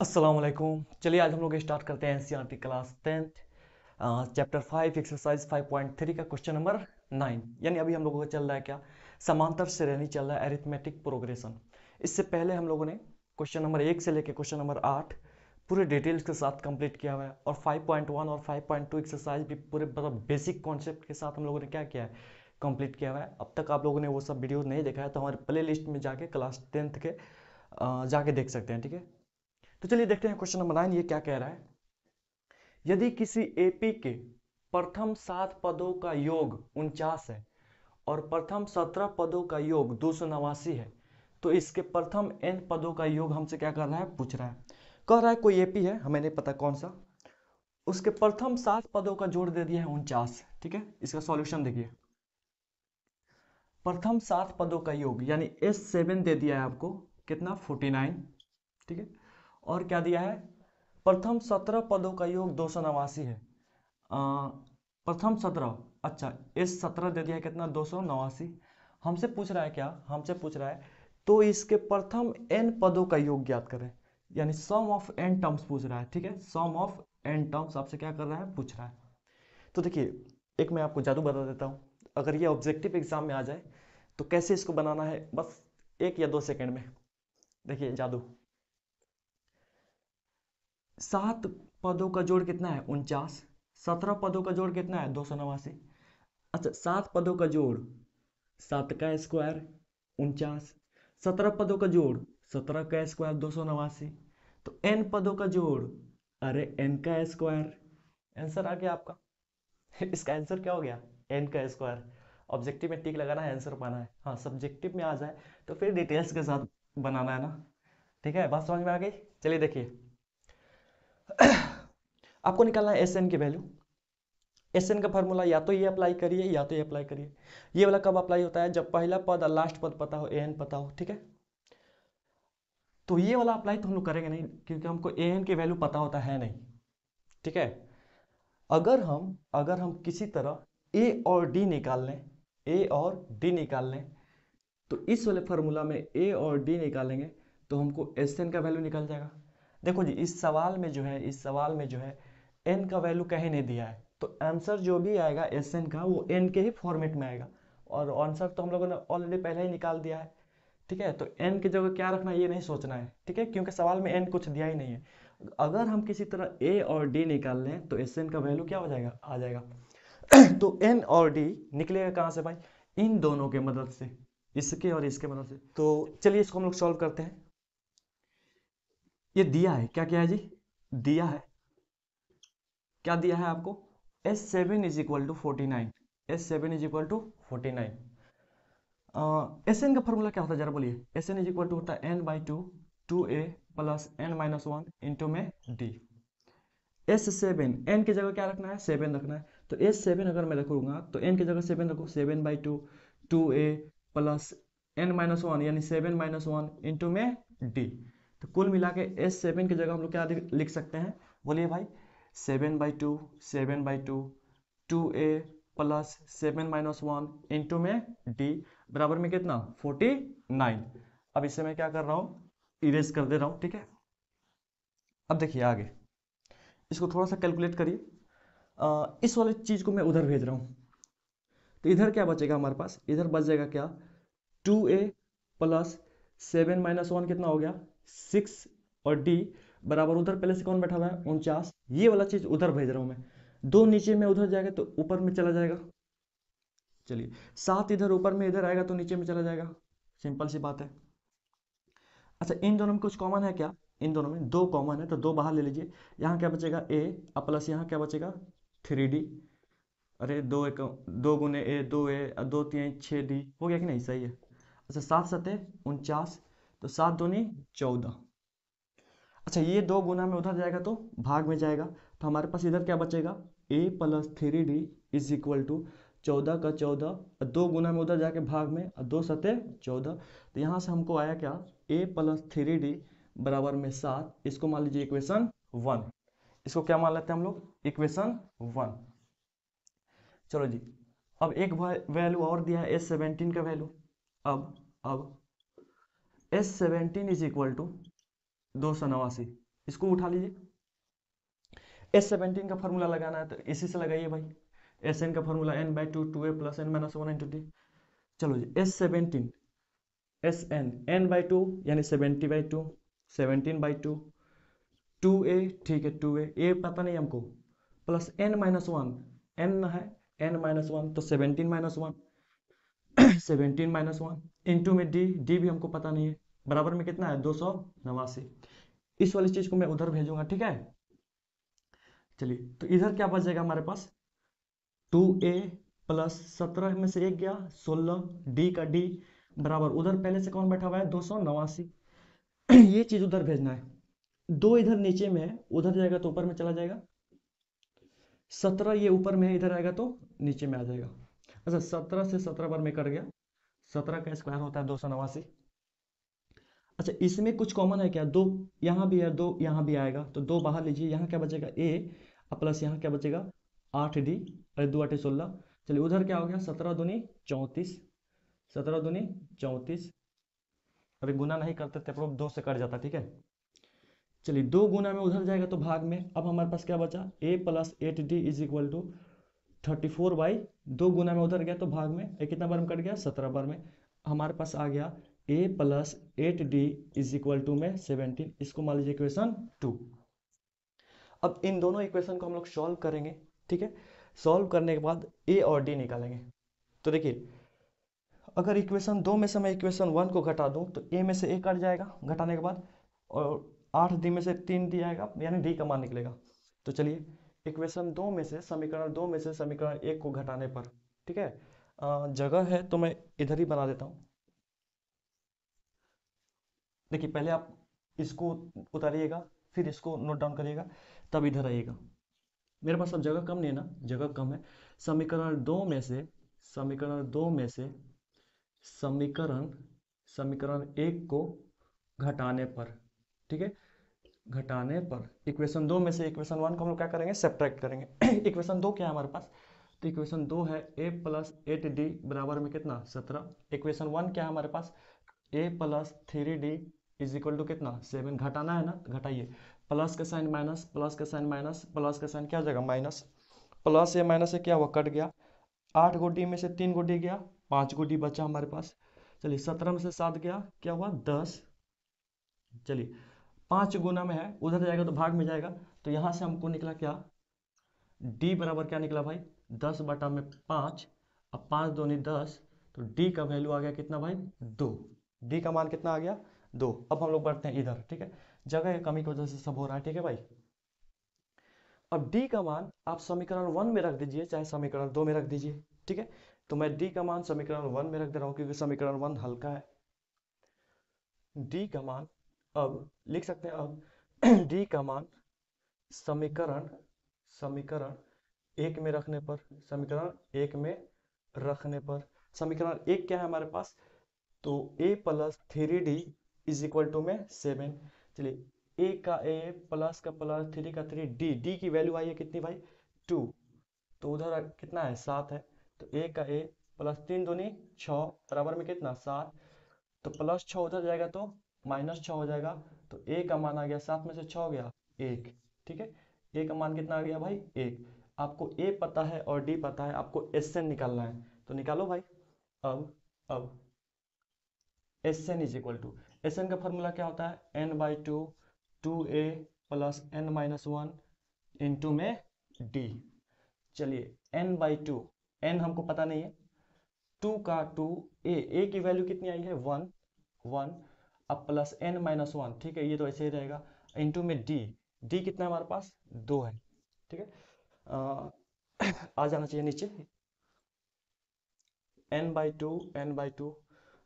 अस्सलाम वालेकुम। चलिए आज हम लोग स्टार्ट करते हैं NCERT class 10th chapter 5 exercise 5.3 का क्वेश्चन नंबर 9। यानी अभी हम लोगों का चल रहा है क्या, समांतर श्रेणी चल रहा है, अरिथमेटिक प्रोग्रेशन। इससे पहले हम लोगों ने क्वेश्चन नंबर 1 से लेकर क्वेश्चन नंबर 8 पूरे डिटेल्स के साथ कंप्लीट किया हुआ है, और 5.1 और 5.2 एक्सरसाइज भी पूरे मतलब बेसिक कॉन्सेप्ट के साथ हम लोगों ने क्या किया है, कंप्लीट किया हुआ है। अब तक आप लोगों ने वो सब वीडियो नहीं देखा है तो हमारे प्ले लिस्ट में जाके क्लास 10th के जाके देख सकते हैं, ठीक है। तो चलिए देखते हैं क्वेश्चन नंबर 9 ये क्या कह रहा है। यदि किसी एपी के प्रथम 7 पदों का योग 49 है और प्रथम 17 पदों का योग 289 है, तो इसके प्रथम n पदों का योग हमसे क्या कर रहा है, पूछ रहा है। कह रहा है कोई एपी है, हमें नहीं पता कौन सा, उसके प्रथम 7 पदों का जोड़ दे दिया है 49। ठीक है, इसका सॉल्यूशन देखिए। प्रथम 7 पदों का योग यानी S7 दे दिया है आपको, कितना 49। ठीक है, और क्या दिया है, प्रथम 17 पदों का योग 289 है। प्रथम 17, अच्छा S17 दे दिया है, कितना 289। हमसे पूछ रहा है क्या, हमसे पूछ रहा है तो इसके प्रथम n पदों का योग ज्ञात करें, यानी सम ऑफ n टर्म्स पूछ रहा है। ठीक है, सम ऑफ n टर्म्स आपसे क्या कर रहा है, पूछ रहा है। तो देखिए, एक मैं आपको जादू बता देता हूँ। अगर ये ऑब्जेक्टिव एग्जाम में आ जाए तो कैसे इसको बनाना है, बस 1 या 2 सेकंड में। देखिए जादू। 7 पदों का जोड़ कितना है, 49। 17 पदों का जोड़ कितना है, 289। अच्छा, 7 पदों का जोड़ 7 का स्क्वायर 49। 17 पदों का जोड़ 17 का स्क्वायर 289। तो n पदों का जोड़, अरे n का स्क्वायर। आंसर आ गया आपका। इसका आंसर क्या हो गया, n का स्क्वायर। ऑब्जेक्टिव में टिक लगाना है, आंसर पाना है। हाँ, सब्जेक्टिव में आ जाए तो फिर डिटेल्स के साथ बनाना है ना। ठीक है, बात समझ में आ गई। चलिए देखिए, आपको निकालना है एस एन की वैल्यू। एस एन का फॉर्मूला या तो ये अप्लाई करिए या तो ये अप्लाई करिए। ये वाला कब अप्लाई होता है, जब पहला पद और लास्ट पद पता हो, ए एन पता हो। ठीक है, तो ये वाला अप्लाई तो हम लोग करेंगे नहीं, क्योंकि हमको ए एन की वैल्यू पता होता है नहीं। ठीक है, अगर हम किसी तरह ए और डी निकाल लें, ए और डी निकाल लें, तो इस वाले फार्मूला में ए और डी निकालेंगे तो हमको एस एन का वैल्यू निकल जाएगा। देखो जी, इस सवाल में जो है, इस सवाल में जो है एन का वैल्यू कहीं नहीं दिया है, तो आंसर जो भी आएगा एस एन का वो एन के ही फॉर्मेट में आएगा, और आंसर तो हम लोगों ने ऑलरेडी पहले ही निकाल दिया है। ठीक है, तो एन की जगह क्या रखना है ये नहीं सोचना है। ठीक है, क्योंकि सवाल में एन कुछ दिया ही नहीं है। अगर हम किसी तरह ए और डी निकाल लें तो एस एन का वैल्यू क्या हो जाएगा, आ जाएगा। तो एन और डी निकलेगा कहाँ से भाई, इन दोनों के मदद से, इसके और इसके मदद से। तो चलिए इसको हम लोग सॉल्व करते हैं। ये दिया है, क्या क्या है जी, दिया है, क्या दिया है आपको, S7 is equal to 49। S7 is equal to 49। S N का फॉर्मूला क्या होता है जरा बोलिए। S N is equal to होता है n/2 2a plus n-1 into में d। S7 n की जगह क्या रखना है, 7 रखना है। तो S7 अगर मैं रखूंगा तो n की जगह 7 रखो, 7/2 2a प्लस n-1 यानी 7-1 इंटू में d। तो कुल मिला के S7 की जगह हम लोग क्या लिख सकते हैं, बोलिए भाई। 7/2 7/2 2a प्लस 7-1 इंटू में d बराबर में कितना, 49। अब इसे मैं क्या कर रहा हूँ, इरेज कर दे रहा हूँ। ठीक है, अब देखिए आगे, इसको थोड़ा सा कैलकुलेट करिए। इस वाले चीज को मैं उधर भेज रहा हूँ, तो इधर क्या बचेगा हमारे पास, इधर बच जाएगा क्या, 2a प्लस 7-1 कितना हो गया, 6, और d बराबर उधर पहले से कौन बैठा हुआ है, 49। ये वाला चीज उधर भेज रहा हूँ मैं। 2 नीचे में उधर जाएगा तो ऊपर में चला जाएगा। चलिए, 7 इधर ऊपर में इधर आएगा तो नीचे में चला जाएगा, सिंपल सी बात है। अच्छा, इन दोनों में कुछ कॉमन है क्या, इन दोनों में 2 कॉमन है, तो 2 बाहर ले लीजिए। यहाँ क्या बचेगा a, प्लस यहाँ क्या बचेगा 3d। अरे 2 गुने a 2a 2 3 6d हो गया कि नहीं, सही है। अच्छा, 7 7 49, तो 7 दूनी 14। अच्छा, ये 2 गुना में उधर जाएगा तो भाग में जाएगा, तो हमारे पास इधर क्या बचेगा, a plus 3d is equal to 14 का 14, 2 गुना में उधर जाके भाग में, 2 7 14। तो यहाँ से हमको आया क्या, a प्लस 3d बराबर में 7। इसको मान लीजिए इक्वेशन 1। इसको क्या मान लेते हैं हम लोग, इक्वेशन 1। चलो जी, अब एक वैल्यू और दिया है S17 का वैल्यू। अब S17 इज इक्वल टू 289। इसको उठा लीजिए। S17 का फॉर्मूला लगाना है तो इसी से लगाइए भाई। Sn का formula n/2 2a + n - 1 × d। चलो जी, S17 Sn n/2 यानी 70/2, 17/2 2a, ठीक है 2a, a पता नहीं हमको, प्लस n-1, n है n-1 तो 17-1 17-1 इंटू में d भी हमको पता नहीं है, बराबर में कितना है 289। इस वाली चीज को मैं उधर भेजूंगा, ठीक है। चलिए, तो इधर क्या बच जाएगा हमारे पास, 2a प्लस 17 में से 1 गया 16, d का d बराबर, उधर पहले से कौन बैठा हुआ है 289। ये चीज उधर भेजना है। 2 इधर नीचे में है, उधर जाएगा तो ऊपर में चला जाएगा। 17 ये ऊपर में है, इधर आएगा तो नीचे में आ जाएगा। अच्छा, 17 से 17 बार में कट गया, 17 का स्क्वायर होता है 289। अच्छा, इसमें कुछ कॉमन है क्या, 2 यहाँ भी है, 2 यहाँ भी आएगा, तो 2 बाहर लीजिए, यहाँ क्या बचेगा a प्लस यहाँ क्या बचेगा 8d, अरे 2 8 16। चलिए, उधर क्या हो गया 17 दूनी 34, 17 दूनी 34, अभी गुना नहीं करते थे लोग, 2 से कट जाता, ठीक है। चलिए, 2 गुना में उधर जाएगा तो भाग में, अब हमारे पास क्या बचा a plus 8d is equal to 34/2 गुना में उधर गया तो भाग में, ये कितना बार में कट गया 17 बार में। हमारे पास आ गया a plus 8d is equal to में 17, इसको मान लीजिए इक्वेशन 2। अब इन दोनों इक्वेशन को हम लोग सॉल्व करेंगे, ठीक है। सॉल्व करने के बाद a और d निकालेंगे। तो देखिए, अगर इक्वेशन 2 में से मैं इक्वेशन 1 को घटा दूं तो a में से a कट जाएगा घटाने के बाद, और 8d में से 3d आएगा, यानी d का मान निकलेगा। तो चलिए, इक्वेशन 2 में से समीकरण 2 में से समीकरण 1 को घटाने पर, ठीक है, जगह है तो मैं इधर ही बना देता हूँ। देखिए, पहले आप इसको उतारिएगा, फिर इसको नोट डाउन करिएगा, तब इधर आइएगा। मेरे पास अब जगह कम नहीं है ना, जगह कम है। समीकरण 2 में से समीकरण 2 में से समीकरण समीकरण 1 को घटाने पर, ठीक है, घटाने पर इक्वेशन 2 में से इक्वेशन 1 को हम लोग क्या करेंगे, सब्ट्रैक्ट करेंगे। इक्वेशन 2 क्या है हमारे पास, तो इक्वेशन 2 है a प्लस 8d बराबर में कितना 17। इक्वेशन 1 क्या है हमारे पास, a plus 3d is equal to कितना 7। घटाना है ना, तो घटाइए, प्लस का साइन माइनस, प्लस का साइन माइनस, प्लस का साइन क्या हो जाएगा माइनस, प्लस या माइनस से क्या हुआ कट गया, 8 गो डी में से 3 गो डी गया, 5 गो डी बचा हमारे पास। चलिए, 17 में से 7 गया, क्या हुआ 10। चलिए, 5 गुना में है, उधर जाएगा तो भाग में जाएगा, तो यहाँ से हमको निकला क्या, d बराबर क्या निकला भाई 10/5। अब 5 दूनी 10, तो d का वैल्यू आ गया कितना भाई 2। d का मान कितना आ गया 2। अब हम लोग बढ़ते हैं इधर, ठीक है, जगह की कमी की वजह से सब हो रहा है, ठीक है भाई। अब d का मान आप समीकरण 1 में रख दीजिए, चाहे समीकरण 2 में रख दीजिए, ठीक है। तो मैं d का मान समीकरण 1 में रख दे रहा हूँ, क्योंकि समीकरण 1 हल्का है। d का मान अब लिख सकते हैं, अब d का मान समीकरण समीकरण 1 में रखने पर, समीकरण 1 में रखने पर, समीकरण 1 क्या है हमारे पास, तो a plus 3d is equal to में 7। चलिए, a का a प्लस का प्लस 3 का 3, d की वैल्यू आई है कितनी भाई 2, तो उधर कितना है 7 है, तो a का a प्लस 3 दूनी 6 बराबर में कितना 7, तो प्लस 6 उधर जाएगा तो माइनस 6 हो जाएगा, तो a का मान आ गया 7 में से 6 हो गया 1, ठीक है। a का मान कितना आ गया भाई 1। आपको a पता है और d पता है, आपको Sn निकालना है, तो निकालो भाई। अब Sn is equal to, Sn का फॉर्मूला क्या होता है n/2 2a plus n-1 into में d। चलिए, n/2, n हमको पता नहीं है, 2 का 2, a की वैल्यू कितनी आई है 1 1, अब प्लस n-1, ठीक है, ये तो ऐसे ही रहेगा, इंटू में d कितना है हमारे पास 2 है, ठीक है। आ जाना चाहिए नीचे, n/2 n/2,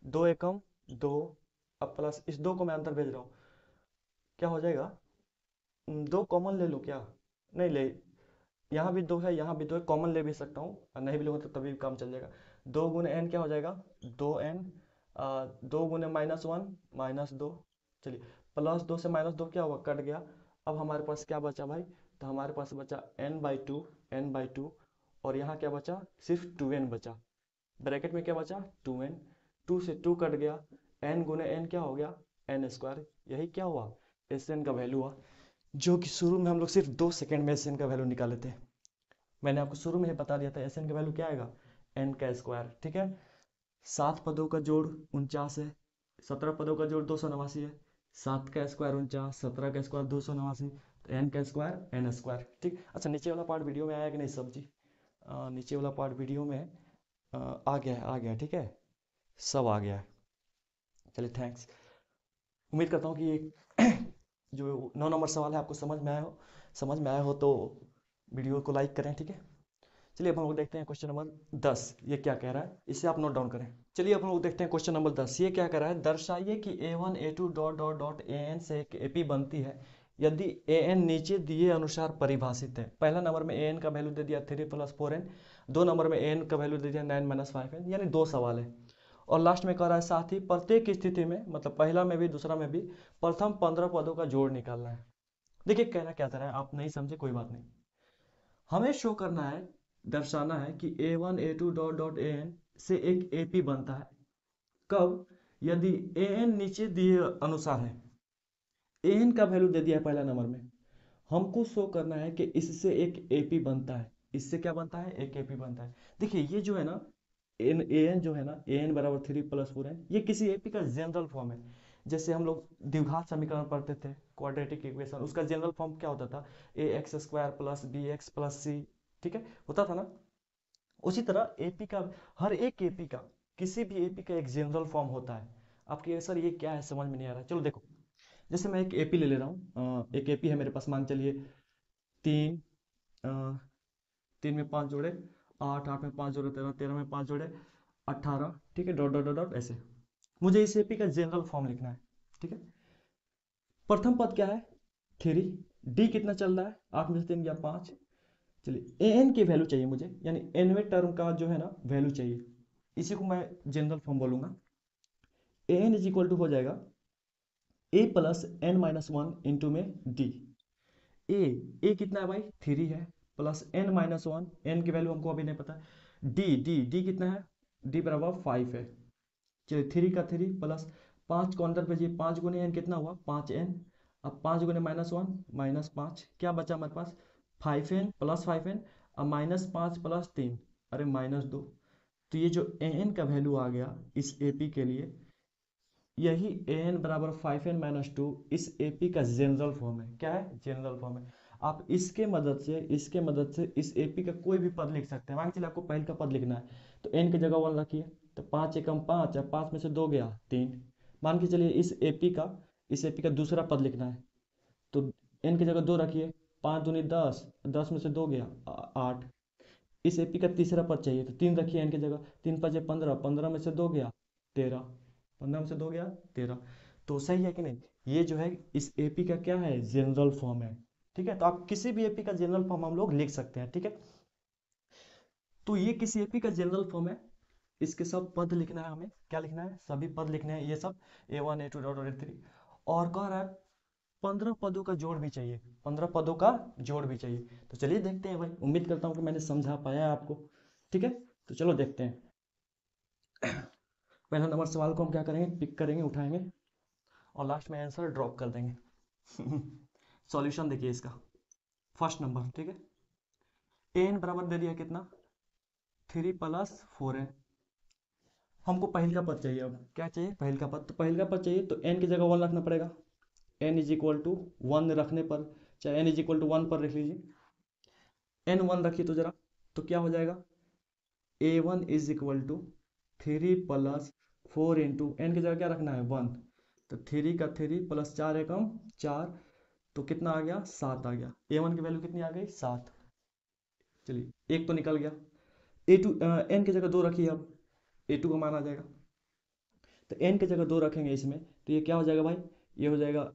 2 एकम 2, अब प्लस इस 2 को मैं अंदर भेज रहा हूँ, क्या हो जाएगा 2 कॉमन ले लो क्या, नहीं ले, यहाँ भी 2 है, यहाँ भी 2 है, कॉमन ले भी सकता हूँ, और नहीं भी लूँगा तो तभी काम चल जाएगा। 2 गुने n क्या हो जाएगा 2n, 2 गुने -1 -2। चलिए, प्लस 2 से -2 क्या हुआ कट गया। अब हमारे पास क्या बचा भाई, तो हमारे पास बचा n/2 और यहाँ क्या बचा सिर्फ 2n बचा, ब्रैकेट में क्या बचा 2n, 2 से 2 कट गया, n गुने n क्या हो गया n स्क्वायर, यही क्या हुआ Sn का वैल्यू हुआ। जो कि शुरू में हम लोग सिर्फ 2 सेकंड में एस एन का वैल्यू निकाले थे। मैंने आपको शुरू में ही बता दिया था एस एन का वैल्यू क्या आएगा, एन का स्क्वायर। ठीक है, 7 पदों का जोड़ 49 है, 17 पदों का जोड़ 289 है, 7 का स्क्वायर 49, 17 का स्क्वायर 289, तो एन का स्क्वायर एन स्क्वायर। ठीक, अच्छा नीचे वाला पार्ट वीडियो में आया कि नहीं सब जी? नीचे वाला पार्ट वीडियो में आ गया है, आ गया है, ठीक है, सब आ गया है। चलिए थैंक्स, उम्मीद करता हूँ कि ये जो 9 नंबर सवाल है आपको समझ में आया हो। समझ में आया हो तो वीडियो को लाइक करें, ठीक है। चलिए अब हम लोग देखते हैं क्वेश्चन नंबर 10, ये क्या कह रहा है, इसे आप नोट डाउन करें। चलिए अब हम लोग देखते हैं क्वेश्चन नंबर 10, ये क्या कह रहा है, दर्शाइए कि a1 a2 dot dot dot an से एक ap बनती है यदि an नीचे दिए अनुसार परिभाषित है। पहला नंबर में an का वैल्यू दे दिया 3 + 4n, 2 नंबर में an का वैल्यू दे दिया 9 - 5n, यानी 2 सवाल है। और लास्ट में कह रहा है साथ ही प्रत्येक स्थिति में, मतलब पहला में भी दूसरा में भी, प्रथम 15 पदों का जोड़ निकालना है। देखिए कहना क्या था, आप नहीं समझे कोई बात नहीं, हमें शो करना है, दर्शाना है कि a1 a2 dot dot an से एक ap बनता है। कब? यदि an नीचे दिए अनुसार है, an का वैल्यू दे दिया है पहला नंबर में, हमको शो करना है कि इससे एक ap बनता है। इससे क्या बनता है, एक ap बनता है। देखिए ये जो है ना, an जो है ना, an बराबर 3 + 4n, ये किसी ap का जनरल फॉर्म है। जैसे हम लोग द्विघात समीकरण पढ़ते थे, क्वाड्रेटिक इक्वेशन, उसका जनरल फॉर्म क्या होता था, ax² + bx + c, ठीक है, होता था ना। उसी तरह एपी का, हर एक एपी का, किसी भी एपी का एक जनरल फॉर्म होता है। आपके सर ये क्या है, समझ में नहीं आ रहा है। चलो देखो, जैसे मैं एक एपी ले रहा हूँ, एक एपी है मेरे पास, मान चलिए 3, 3 में 5 जोड़े 8, 8 में 5 जोड़े 13, 13 में 5 जोड़े 18, ठीक है, डॉट डॉट डॉट डॉट ऐसे। मुझे इस एपी का जनरल फॉर्म लिखना है, ठीक है। प्रथम पद क्या है, 3, डी कितना चल रहा है, 8 में से 3 गया 5। चलिए एन की वैल्यू चाहिए मुझे, यानी एनवें टर्म का जो है ना वैल्यू चाहिए, इसी को मैं जनरल फॉर्म बोलूंगा। एन इज इक्वल टू हो जाएगा a + n-1 इंटू में डी। ए कितना है भाई, 3 है, प्लस n-1, n की वैल्यू हमको अभी नहीं पता। डी कितना है, डी बराबर 5 है। चलिए 3 का 3 प्लस 5 को अंदर भेजिए, 5 गुने n कितना हुआ, 5n। अब 5 गुने -1 -5, क्या बचा हमारे पास, 5n + 5n, अब -5 + 3, अरे -2। तो ये जो an का वैल्यू आ गया इस AP के लिए, यही an बराबर 5n - 2 इस AP का जनरल फॉर्म है। क्या है, जनरल फॉर्म है। आप इसके मदद से इस AP का कोई भी पद लिख सकते हैं। मान चलिए आपको पहले का पद लिखना है, तो n की जगह 1 रखिए, तो 5 एकम 5, अब 5 में से 2 गया 3। मान के चलिए इस AP का दूसरा पद लिखना है, तो n की जगह 2 रखिए, 5 दूनी 10, 10 में से 2 गया 8। इस AP का तीसरा पद चाहिए, तो 3 रखिए n की जगह, 3 × 5 = 15, 15 में से 2 गया 13, 15 में से 2 गया 13। तो सही है कि नहीं, ये जो है इस एपी का क्या है, जनरल फॉर्म है। ठीक है, तो आप किसी भी एपी का जनरल फॉर्म हम लोग लिख सकते हैं, ठीक है। तो ये किसी एपी का जनरल फॉर्म है, इसके सब पद लिखना है, हमें क्या लिखना है, सभी पद लिखने हैं, ये सब a1 a2 डॉट a3। और कह रहा है 15 पदों का जोड़ भी चाहिए, 15 पदों का जोड़ भी चाहिए। तो चलिए देखते हैं भाई, उम्मीद करता हूँ कि मैंने समझा पाया है आपको, ठीक है। तो चलो देखते हैं। पहला नंबर सवाल को हम क्या करेंगे, पिक करेंगे, उठाएंगे, और लास्ट में आंसर ड्रॉप कर देंगे। सॉल्यूशन देखिए इसका, फर्स्ट नंबर, ठीक है। एन बराबर दे दिया कितना, 3 + 4n। हमको पहल का पद चाहिए, अब क्या चाहिए, पहल का पद। तो पहल का पद चाहिए तो n की जगह 1 रखना पड़ेगा, n इज इक्वल टू 1 रखने पर, चाहे n इज इक्वल टू 1 पर रख लीजिए, n 1 रखिए तो जरा, तो क्या हो जाएगा, a1 is equal to 3 + 4 into n की जगह क्या रखना है, 1। तो 3 का 3 प्लस 4 एकम 4, तो कितना आ गया, 7 आ गया। a1 की वैल्यू कितनी आ गई, 7। चलिए एक तो निकल गया। a2 n की जगह 2 रखिए, अब a2 का मान आ जाएगा। तो n की जगह 2 रखेंगे इसमें, तो ये क्या हो जाएगा भाई, ये हो जाएगा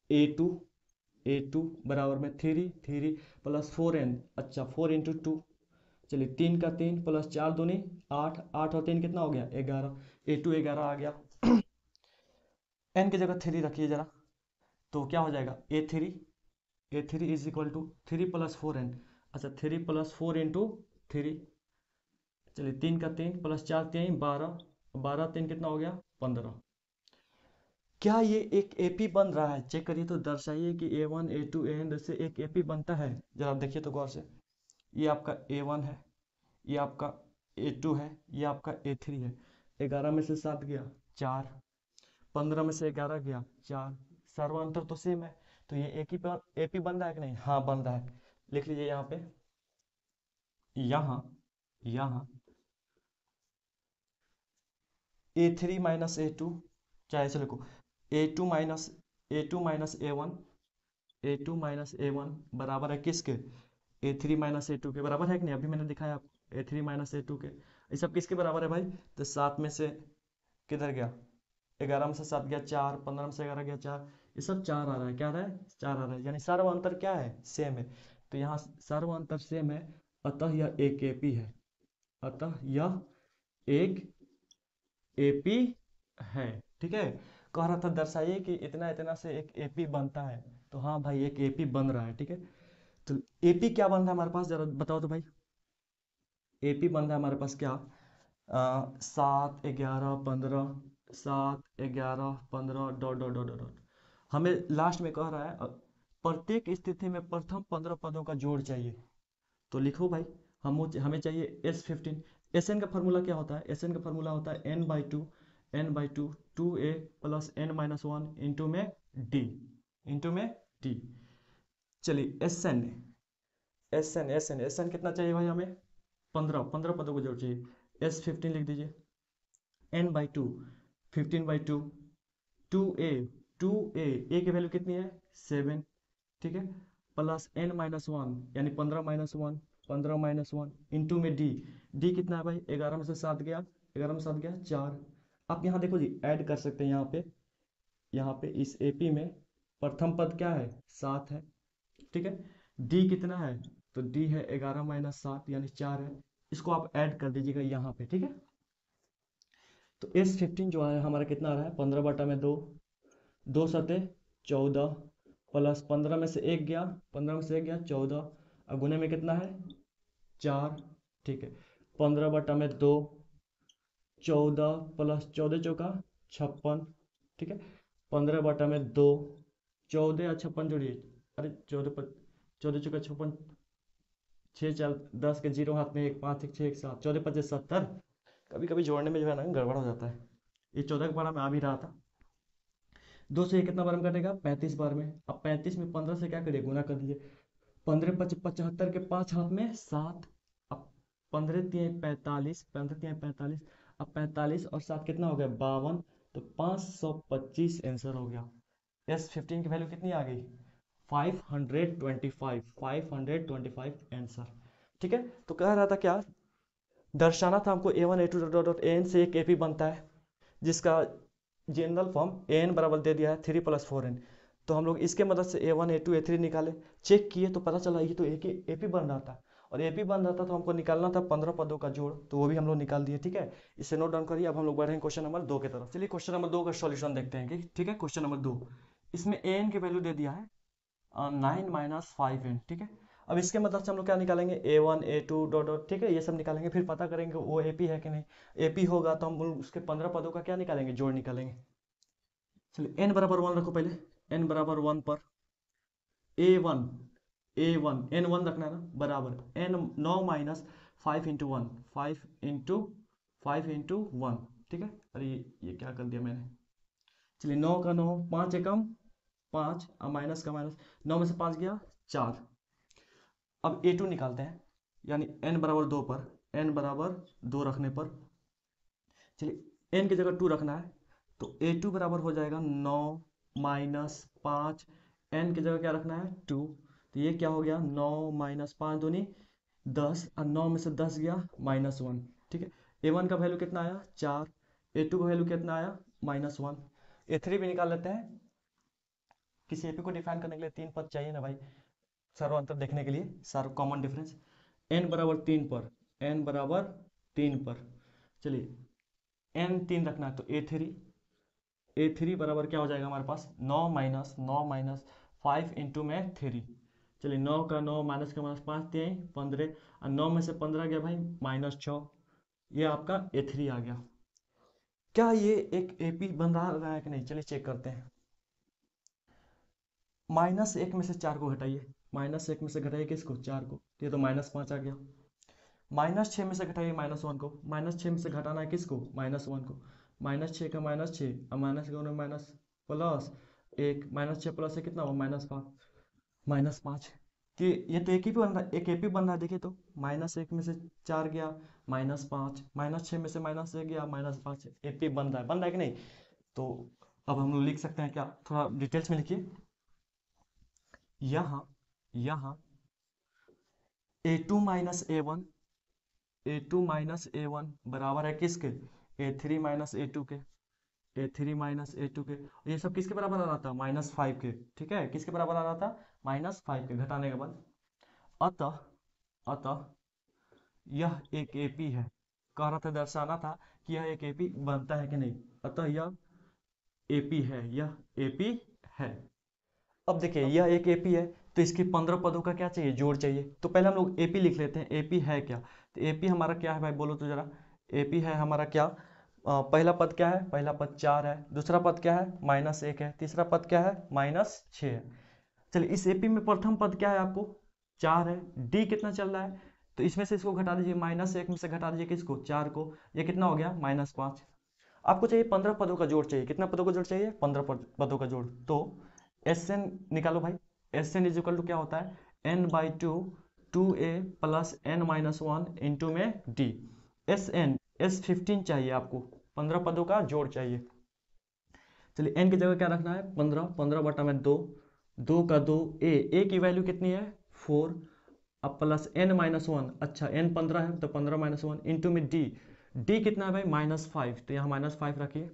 a2 बराबर में 3 प्लस 4n, अच्छा 4 इंटू 2। चलिए 3 का 3 प्लस 4 दूनी 8, 8 और 3 कितना हो गया, 11। a2 11 आ गया। n की जगह 3 रखिए जरा, तो क्या हो जाएगा, a3 is equal to 3 + 4n, अच्छा 3 + 4 इंटू 3। चलिए 3 का 3 प्लस 4 3 12, 12 3 कितना हो गया, 15। क्या ये एक एपी बन रहा है? चेक करिए तो दर्शाइए कि A1 A2 AN से एक एपी बनता है। जरा आप देखिए तो गौर से, ये आपका A1 है, ये आपका A2 है, ये आपका A3 है। 11 में से 7 गया 4, 15 में से 11 गया 4, सर्वांतर तो सेम है। तो ये एक ही पर एपी बन रहा है कि नहीं? हाँ बन रहा है। लिख लीजिए यहाँ पे, यहाँ यहाँ A3 माइनस A2, चाहे ऐसे लिखो, A2 minus A1, A2 minus A1 बराबर है किसके? A3 माइनस A2 के बराबर है कि नहीं? अभी मैंने दिखाया आपको A3 माइनस A2 के। ये सब किसके बराबर है भाई? तो 7 में से किधर गया? 11 में से 7 गया 4, 15 में से 11 गया 4, ये सब 4 आ रहा है। क्या आ रहा है? 4 आ रहा है, यानी सर्व अंतर क्या है? सेम है। तो यहाँ सर्व अंतर सेम है, अतः यह एक एपी है, अतः यह एक एपी है। ठीक है, कह रहा था दर्शाइए कि इतना इतना से एक एपी बनता है। तो हाँ भाई एक एपी बन रहा है। ठीक है, तो एपी क्या बन रहा है हमारे पास, जरा बताओ तो भाई। एपी बन रहा है हमारे पास क्या? 7 11 15, 7 11 15 डॉट डॉट डॉट डॉट। हमें लास्ट में कह रहा है प्रत्येक स्थिति में प्रथम 15 पदों का जोड़ चाहिए। तो लिखो भाई, हमें चाहिए S15। एस एन का फॉर्मूला क्या होता है? एस एन का फॉर्मूला होता है n/2 2a plus n-1 into में d, इंटू में d। चलिए एस एन कितना चाहिए भाई हमें? 15 पदों को जोड़ चाहिए। S15 लिख दीजिए, n/2 15/2, 2a की वैल्यू कितनी है? 7। ठीक है, प्लस n-1 यानी 15-1, 15-1 इंटू में डी कितना है भाई? 11 में से 7 गया, 11 में 7 गया 4। आप यहाँ देखो जी, ऐड कर सकते हैं। यहाँ पे इस एपी में प्रथम पद क्या है? 7 है। ठीक है, डी कितना है? तो डी है 11-7 यानी 4 है। इसको आप ऐड कर दीजिएगा यहाँ पे। ठीक है, तो S15 जो है हमारा कितना आ रहा है? 15/2, 2 × 7 = 14, प्लस 15 में से 1 गया, 15 में से 1 गया 14, और गुने में कितना है? 4। ठीक है, 15/2, 14 प्लस 14 चौका 56। ठीक है, 15/2, 14 और 56 जोड़िए। अरे 14 चौका 56, 6 4 10 के जीरो हाथ में, 1 5 1 6 1 7, 14 25 70। कभी कभी जोड़ने में जो है ना गड़बड़ हो जाता है। ये 14 का पढ़ा मैं आ भी रहा था। 2 से ये कितना बार में कटेगा? 35 बार में। अब 35 में 15 से क्या करिए? गुना कर दीजिए। 15 5 75 के 5 हाथ में 7। अब 15 3 45, 15 3 45। अब 45 और 7 कितना हो गया? 52। तो 525 आंसर हो गया। S15 की वैल्यू कितनी आ गई? 525, 525 आंसर। ठीक है, तो कह रहा था क्या दर्शाना था हमको? A1 A2 dot dot AN से एक एपी बनता है, जिसका जनरल फॉर्म AN बराबर दे दिया है 3 + 4n। तो हम लोग इसके मदद से A1 A2 A3 निकाले, चेक किए तो पता चला ये तो एक ही एपी बन रहा था। और एपी बन रहा था तो हमको निकालना था 15 पदों का जोड़, तो वो भी हम लोग निकाल दिए। ठीक है, इसे नोट डाउन करिए। अब हम लोग बढ़े हैं क्वेश्चन नंबर 2 की तरफ। चलिए क्वेश्चन नंबर 2 का सॉल्यूशन देखते हैं कि ठीक है। क्वेश्चन नंबर 2, इसमें AN की वैल्यू दे दिया है 9 - 5n। ठीक है, अब इसके मतलब से हम लोग क्या निकालेंगे? A1 A2 dot dot. ठीक है, ये सब निकालेंगे, फिर पता करेंगे वो एपी है कि नहीं। एपी होगा तो हम उसके 15 पदों का क्या निकालेंगे? जोड़ निकालेंगे। चलिए n बराबर 1 रखो पहले। n बराबर 1 पर A1 n1 रखना है ना, बराबर n 9 - 5 × 1, 5 × 1। ठीक है, अरे ये क्या कर दिया मैंने। चलिए 9 का 9, 5 एकम 5, और माइनस का माइनस, 9 में से 5 गया 4। अब A2 निकालते हैं, यानी n बराबर 2 पर, n बराबर 2 रखने पर, चलिए n की जगह 2 रखना है, तो A2 बराबर हो जाएगा 9 - 5। n की जगह क्या रखना है? 2। तो ये क्या हो गया? 9 - 5 दूनी 10, और 9 में से 10 गया -1। ठीक है, A1 का वैल्यू कितना आया? 4। A2 का वैल्यू कितना आया? -1। A3 भी निकाल लेते हैं। किसी एपी को डिफाइन करने के लिए 3 पद चाहिए ना भाई, सर्व अंतर देखने के लिए, सर्व कॉमन डिफरेंस। n बराबर 3 पर, n बराबर 3 पर, चलिए n 3 रखना है, तो A3 बराबर क्या हो जाएगा हमारे पास? 9 - 5 इंटू में 3। चलिए 9 का 9, माइनस का माइनस, 5 3 15, और 9 में से 15 गया भाई -6। ये आपका A3 आ गया। क्या ये एक एपी बन रहा है कि नहीं, चलिए चेक करते हैं। -1 में से 4 को घटाइए, -1 में से घटाइए किसको, 4 को, तो ये तो -5 आ गया। -6 में से घटाइए -1 को, -6 में से घटाना है किसको, -1 को, -6 का -6, अब माइनस का माइनस प्लस 1, -6 प्लस से कितना हुआ, -5 कि ये तो एक ही बन रहा है, एक एपी बन रहा है। देखिए तो -1 में से 4 गया -5, -6 में से -1 गया -5, एपी बन रहा है कि नहीं। तो अब हम लोग लिख सकते हैं क्या, थोड़ा डिटेल्स में लिखिए। यहाँ यहाँ a2 माइनस ए वन बराबर है किसके, a3 माइनस ए टू के, ये सब किसके बराबर आ रहा था, -5 के, ठीक है, किसके बराबर आ रहा था, -5 के, घटाने के बाद। अतः अतः यह एक एपी है, कह रहा था, दर्शाना था कि यह एक एपी बनता है कि नहीं, अतः यह एपी है, यह एपी है। अब देखिए यह एक एपी है, तो इसके 15 पदों का क्या चाहिए, जोड़ चाहिए। तो पहले हम लोग एपी लिख लेते हैं, एपी है क्या, तो एपी हमारा क्या है भाई, बोलो तो जरा। एपी है हमारा क्या, पहला पद क्या है, पहला पद 4 है, दूसरा पद क्या है, -1 है, तीसरा पद क्या है, -6 है। चलिए इस एपी में प्रथम पद क्या है आपको, 4 है, डी कितना चल रहा है, तो इसमें से इसको घटा दीजिए, -1 में से घटा दीजिए किसको, 4 को, ये कितना हो गया, -5। आपको चाहिए 15 पदों का जोड़ चाहिए, कितना पदों का जोड़ चाहिए, 15 पदों का जोड़। तो एस एन निकालो भाई, S N is equal to क्या होता है, n/2 2a plus n-1 into में d। S15 चाहिए आपको, 15 पदों का जोड़ चाहिए। चलिए n की जगह क्या रखना है, 15, 15 बटा में 2, 2 का 2, a की वैल्यू कितनी है, 4, अब प्लस n-1, अच्छा n 15 है तो 15-1 इंटू में d कितना है भाई, -5, तो यहाँ -5 रखिए।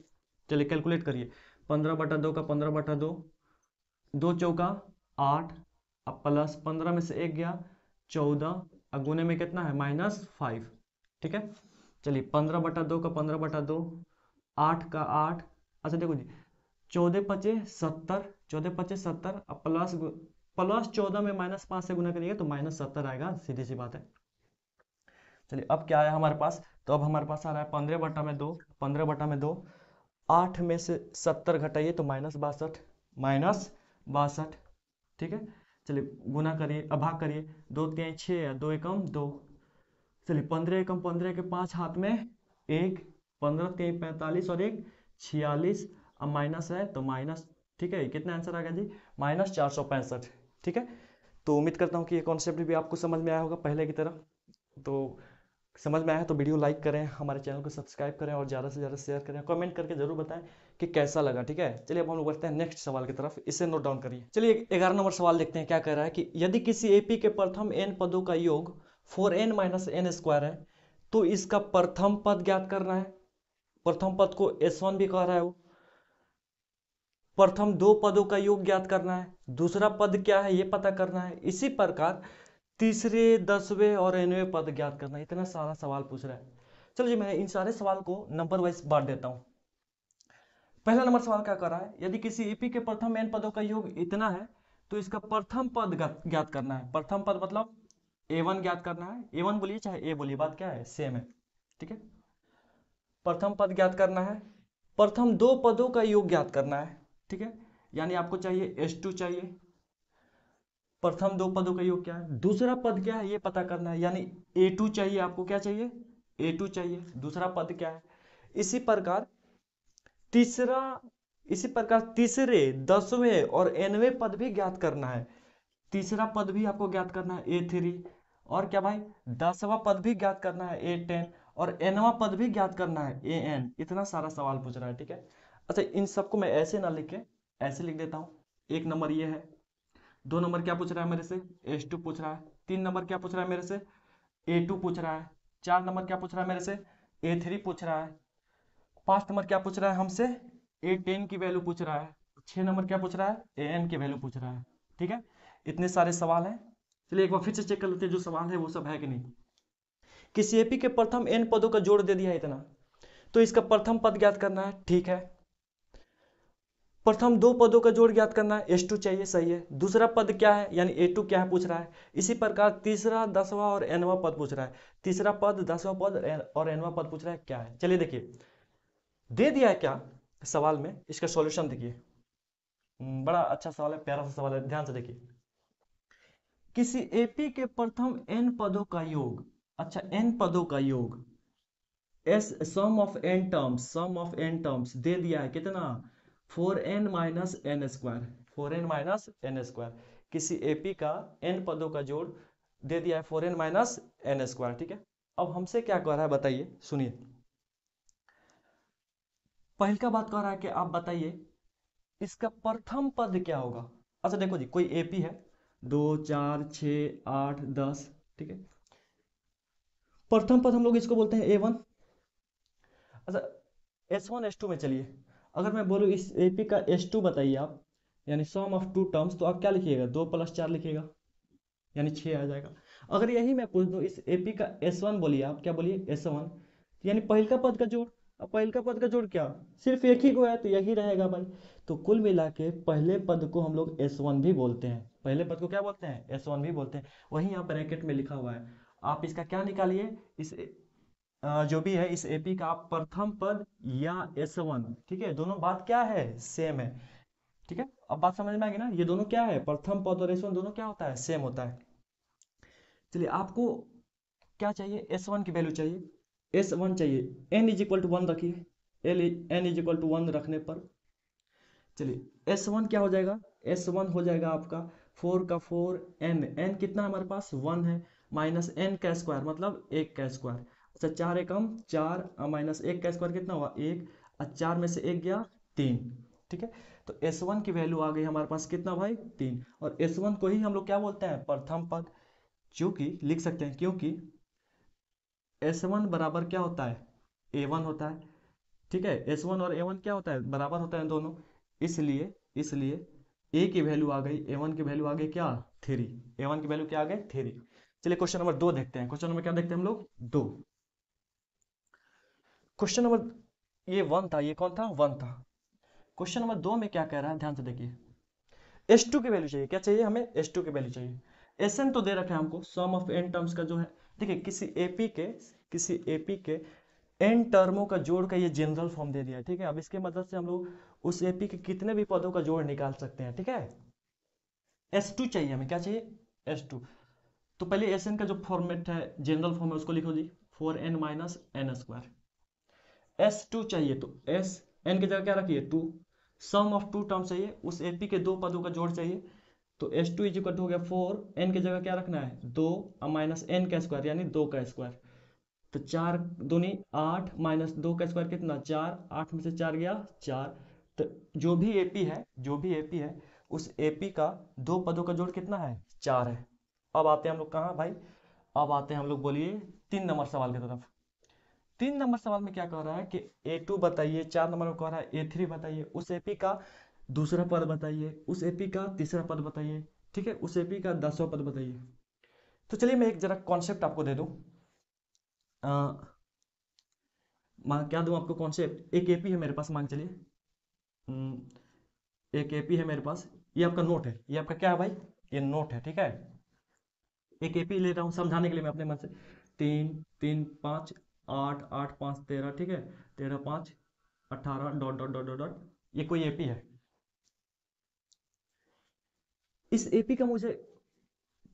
चलिए कैलकुलेट करिए, 15 बटा 2 का 15 बटा 2, 2 चौका 8, अब प्लस 15 में से 1 गया 14, अब गुने में कितना है, -5, ठीक है। चलिए 15 बटा 2 का 15 बटा 2, 8 का 8, अच्छा देखो जी, 14 पचे 70, 14 पचे 70, अब प्लस 14 में -5 से गुना करिएगा तो -70 आएगा, सीधी सी बात है। चलिए अब क्या आया हमारे पास, तो अब हमारे पास आ रहा है 15 बटा में 2, 15 बटा में 2, 8 में से 70 घटाइए तो -62, ठीक है। चलिए गुना करिए, अब भाग करिए, 2 3 6 है, 2 एकम 2, चलिए 15 एकम 15 के 5 हाथ में 1, 15 3 45 और 1 46, अब माइनस है तो माइनस, ठीक है, कितना आंसर आ गया जी, -465, ठीक है। तो उम्मीद करता हूँ कि ये कॉन्सेप्ट भी आपको समझ में आया होगा पहले की तरह। तो समझ में आया तो वीडियो लाइक करें, हमारे चैनल को सब्सक्राइब करें और ज़्यादा से ज़्यादा शेयर करें, कमेंट करके जरूर बताएं कि कैसा लगा, ठीक है। चलिए अब हम लोग बढ़ते हैं नेक्स्ट सवाल की तरफ, इसे नोट डाउन करिए। चलिए 11 नंबर सवाल देखते हैं, क्या कह रहा है कि यदि किसी एपी के प्रथम n पदों का योग 4n-n² है तो इसका प्रथम पद ज्ञात करना है। प्रथम पद को S1 भी कह रहा है वो। प्रथम 2 पदों का योग ज्ञात करना है, दूसरा पद क्या है ये पता करना है, इसी प्रकार तीसरे 10वें और nवें पद ज्ञात करना है। इतना सारा सवाल पूछ रहा है। चलो जी मैं इन सारे सवाल को नंबर वाइज बांट देता हूं। पहला नंबर सवाल क्या कर रहा है, यदि किसी एपी के प्रथम n पदों का योग इतना है तो इसका प्रथम पद ज्ञात करना है। प्रथम पद मतलब a1 ज्ञात करना है, a1 बोलिए चाहे a बोलिए, बात क्या है, सेम है, ठीक है। प्रथम पद ज्ञात करना है, प्रथम 2 पदों का योग ज्ञात करना है, ठीक है, यानी आपको चाहिए S2 चाहिए। प्रथम 2 पदों का योग क्या है, दूसरा पद क्या है ये पता करना है, यानी A2 चाहिए आपको, क्या चाहिए, A2 चाहिए, दूसरा पद क्या है। इसी प्रकार तीसरा इसी प्रकार तीसरे 10वें और nवें पद भी ज्ञात करना है। तीसरा पद भी आपको ज्ञात करना है A3, और क्या भाई 10वां पद भी ज्ञात करना है A10, और nवां पद भी ज्ञात करना है AN। इतना सारा सवाल पूछ रहा है, ठीक है। अच्छा इन सबको मैं ऐसे ना लिख के ऐसे लिख देता हूँ। 1 नंबर ये है, 2 नंबर क्या पूछ रहा है मेरे से, S2 पूछ रहा है, 3 नंबर क्या पूछ रहा है मेरे से, A2 पूछ रहा है, 4 नंबर क्या पूछ रहा है मेरे से, A3 पूछ रहा है, 5 नंबर क्या पूछ रहा है हमसे, A10 की वैल्यू पूछ रहा है, 6 नंबर क्या पूछ रहा है, AN की वैल्यू पूछ रहा है, ठीक है। इतने सारे सवाल हैं। चलिए एक बार फिर से चेक कर लेते हैं जो सवाल है वो सब है कि नहीं। किसी एपी के प्रथम n पदों का जोड़ दे दिया है इतना, तो इसका प्रथम पद ज्ञात करना है, ठीक है। प्रथम 2 पदों का जोड़ ज्ञात करना है, S2 चाहिए, सही है। दूसरा पद क्या है यानी A2 क्या है पूछ रहा है। इसी प्रकार तीसरा 10वां और nवां पद पूछ रहा है। तीसरा पद 10वां पद और nवां पद पूछ रहा है क्या है। चलिए देखिए दे दिया है क्या सवाल में, इसका सॉल्यूशन देखिए। बड़ा अच्छा सवाल है, प्यारा सा सवाल है, ध्यान से देखिए। किसी एपी के प्रथम n पदों का योग, अच्छा n पदों का योग, as sum of n terms दे दिया है कितना, 4n minus n square, 4n minus n square. किसी एपी का n पदों का जोड़ दे दिया है 4n माइनस एन स्क्वायर, ठीक है। अब हमसे क्या कह रहा है बताइए, सुनिए। पहल का बात कह रहा है कि आप बताइए इसका प्रथम पद क्या होगा। अच्छा देखो जी, कोई एपी है 2 4 6 8 10, ठीक है। प्रथम पद हम लोग इसको बोलते हैं A1। अच्छा S1 S2 में चलिए, अगर मैं बोलूँ इस एपी का S2 बताइए आप, यानी सम ऑफ टू टर्म्स, तो आप क्या लिखिएगा, 2 + 4 लिखिएगा, यानी 6 आ जाएगा। अगर यही मैं पूछ दूँ इस एपी का S1 बोलिए, आप क्या बोलिए S1, यानी पहल का पद का जोड़। अब पहल का पद का जोड़ क्या, सिर्फ एक ही को है तो यही रहेगा भाई। तो कुल मिला के पहले पद को हम लोग S1 भी बोलते हैं, पहले पद को क्या बोलते हैं, S1 भी बोलते हैं। वहीं यहाँ ब्रैकेट में लिखा हुआ है, आप इसका क्या निकालिए, इस जो भी है इस एपी का आप प्रथम पद या S1, ठीक है, दोनों बात क्या है, सेम है, ठीक है। अब बात समझ में आ गई ना, ये दोनों क्या है, प्रथम पद और S1 दोनों क्या होता है, सेम होता है। चलिए आपको क्या चाहिए, S1 की वैल्यू चाहिए, S1 चाहिए, n इज इक्वल टू 1 रखिए, n इज इक्वल टू 1 रखने पर चलिए S1 क्या हो जाएगा, S1 हो जाएगा आपका 4 का 4 n कितना है हमारे पास 1 है, माइनस n का स्क्वायर मतलब 1 का स्क्वायर। अच्छा 4 एकम 4 माइनस 1 का स्क्वायर कितना हुआ 1, और 4 में से 1 गया 3, ठीक है। तो S1 की वैल्यू आ गई हमारे पास कितना भाई 3, और S1 को ही हम लोग क्या बोलते हैं, प्रथम पद, क्योंकि लिख सकते हैं क्योंकि S1 बराबर क्या होता है, A1 होता है, ठीक है। S1 और A1 क्या होता है, बराबर होता है दोनों, इसलिए इसलिए A की वैल्यू आ गई, A1 की वैल्यू आ गई क्या 3, A1 की वैल्यू क्या आ गई 3। चलिए क्वेश्चन नंबर 2 देखते हैं, क्वेश्चन नंबर क्या देखते हैं हम लोग 2। क्वेश्चन नंबर ये 1 था, ये कौन था 1 था। क्वेश्चन नंबर 2 में क्या कह रहा है, ध्यान से देखिए। S2 की वैल्यू चाहिए, क्या चाहिए हमें, S2 की वैल्यू चाहिए। Sn तो दे रखा है हमको, सम ऑफ n टर्म्स का जो है, देखिए किसी एपी के n टर्मों का जोड़ का ये जनरल फॉर्म दे दिया है, ठीक है। अब इसके मदद से हम लोग उस एपी के कितने भी पदों का जोड़ निकाल सकते हैं, ठीक है। S2 चाहिए हमें, क्या चाहिए S2। तो पहले Sn का जो फॉर्मेट है, जनरल फॉर्म है, उसको लिखो जी, 4n minus n square. S2 चाहिए तो S n की जगह क्या रखिए 2, सम ऑफ टू टर्म चाहिए, उस एपी के दो पदों का जोड़ चाहिए। तो S2 इज इक्वल हो गया 4, n की जगह क्या रखना है 2, माइनस n का स्क्वायर यानी 2 का स्क्वायर। तो 4 दूनी 8 माइनस 2 का स्क्वायर कितना 4, 8 में से 4 गया 4। तो जो भी एपी है, उस एपी का दो पदों का जोड़ कितना है 4 है। अब आते हैं हम लोग कहाँ भाई, अब आते हैं हम लोग बोलिए 3 नंबर सवाल की तरफ। 3 नंबर सवाल में क्या कह रहा है कि A2 बताइए, 4 नंबर में कह रहा है A3 बताइए, उस एपी का दूसरा पद बताइए, उस एपी का तीसरा पद बताइए, ठीक है, उस एपी का 10वां पद बताइए। तो चलिए मैं एक जरा कॉन्सेप्ट आपको दे दूं, क्या दूं आपको कॉन्सेप्ट। एक एपी है मेरे पास, मान चलिए एक एपी है मेरे पास, ये आपका नोट है, ये आपका क्या है भाई, ये नोट है, ठीक है। एक एपी ले रहा हूँ समझाने के लिए मैं अपने मन से, 3 3 5 8 8 5 13, ठीक है, 13 5 18 dot dot dot dot dot, ये कोई एपी है। इस एपी का मुझे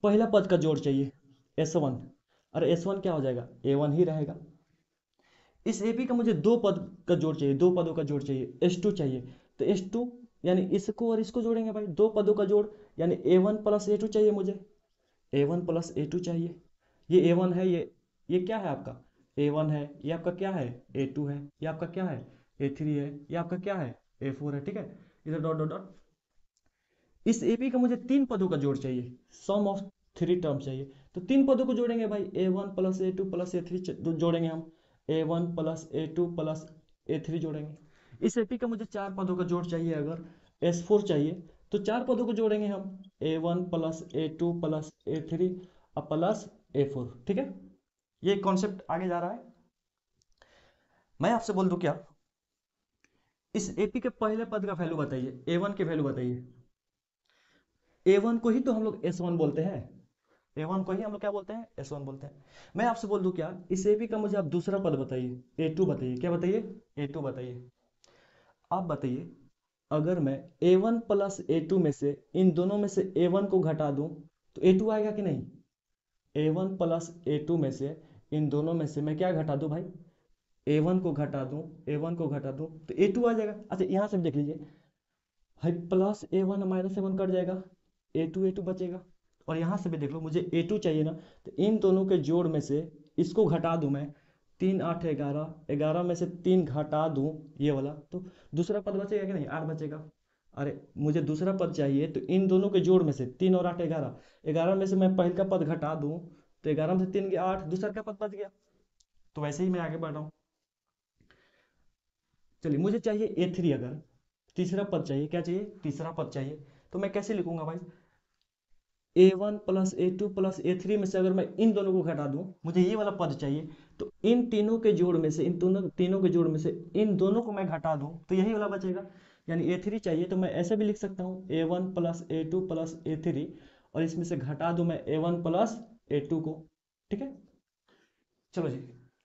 पहला पद का जोड़ चाहिए S1, और S1 क्या हो जाएगा A1 ही रहेगा। इस एपी का मुझे दो पद का जोड़ चाहिए, दो पदों का जोड़ चाहिए, S2 चाहिए। तो S2 यानी इसको और इसको जोड़ेंगे भाई, दो पदों का जोड़, यानी A1 प्लस A2 चाहिए मुझे, A1 प्लस A2 चाहिए। ये A1 है, ये क्या है आपका A1 है, ये आपका क्या है A2 है, ये आपका क्या है A3 है, ये आपका क्या है A4 है, ठीक है। इधर डॉट डॉट डॉट। इस एपी का मुझे 3 पदों का जोड़ चाहिए, सम ऑफ 3 टर्म चाहिए। तो 3 पदों को जोड़ेंगे भाई, A1 plus A2 plus A3 जोड़ेंगे हम, A1 plus A2 plus A3 जोड़ेंगे। इस एपी का मुझे 4 पदों का जोड़ चाहिए, अगर S4 चाहिए तो 4 पदों को जोड़ेंगे हम, A1 plus A2 plus A3 और प्लस A4, ठीक है। ये कॉन्सेप्ट आगे जा रहा है। मैं आपसे बोल दूं क्या, इस एपी के पहले पद का वैल्यू बताइए, A1 की वैल्यू बताइए। A1 को ही तो हम लोग S1 बोलते हैं, A1 को ही हम लोग क्या बोलते हैं, S1 बोलते हैं। मैं आपसे बोल दूं क्या, इस AB का मुझे आप दूसरा पद बताइए, A2 बताइए। क्या बताइए, A2 बताइए। आप बताइए, अगर मैं A1 प्लस A2 में से इन दोनों में से A1 को घटा दूं तो A2 आएगा कि नहीं। A1 प्लस A2 में से इन दोनों में से मैं क्या घटा दूं भाई, A1 को घटा दूं, A1 को घटा दूं तो A2 आ जाएगा। अच्छा यहाँ से भी देख लीजिए भाई, plus A1 minus A1 cut जाएगा, A2 बचेगा। और यहाँ से भी देख लो, मुझे A2 चाहिए ना, तो इन दोनों के जोड़ में से इसको घटा दूं मैं, 3 8 11, 11 में से 3 घटा दूं ये वाला, तो दूसरा पद बचेगा कि नहीं, 8 बचेगा। अरे मुझे दूसरा पद चाहिए, तो इन दोनों के जोड़ में से 3 और 8 11, 11 में से मैं पहले का पद घटा दूं तो 11 में से 3 गया 8, दूसरा का पद बच गया। तो वैसे ही मैं आगे बढ़ रहा हूँ। चलिए मुझे चाहिए A3, अगर तीसरा पद चाहिए, क्या चाहिए, तीसरा पद चाहिए, तो मैं कैसे लिखूंगा भाई, A1 plus A2 plus A3 में से अगर मैं इन दोनों को घटा दूं, मुझे ये वाला पद चाहिए, तो इन तीनों के जोड़ में से, इन दोनों तीनों के जोड़ में से इन दोनों को मैं घटा दूं तो यही वाला बचेगा। यानी A3 चाहिए, तो मैं ऐसे भी लिख सकता हूँ A1 plus A2 plus A3, और इसमें से घटा दूं मैं A1 प्लस A2 को। ठीक है, चलो जी।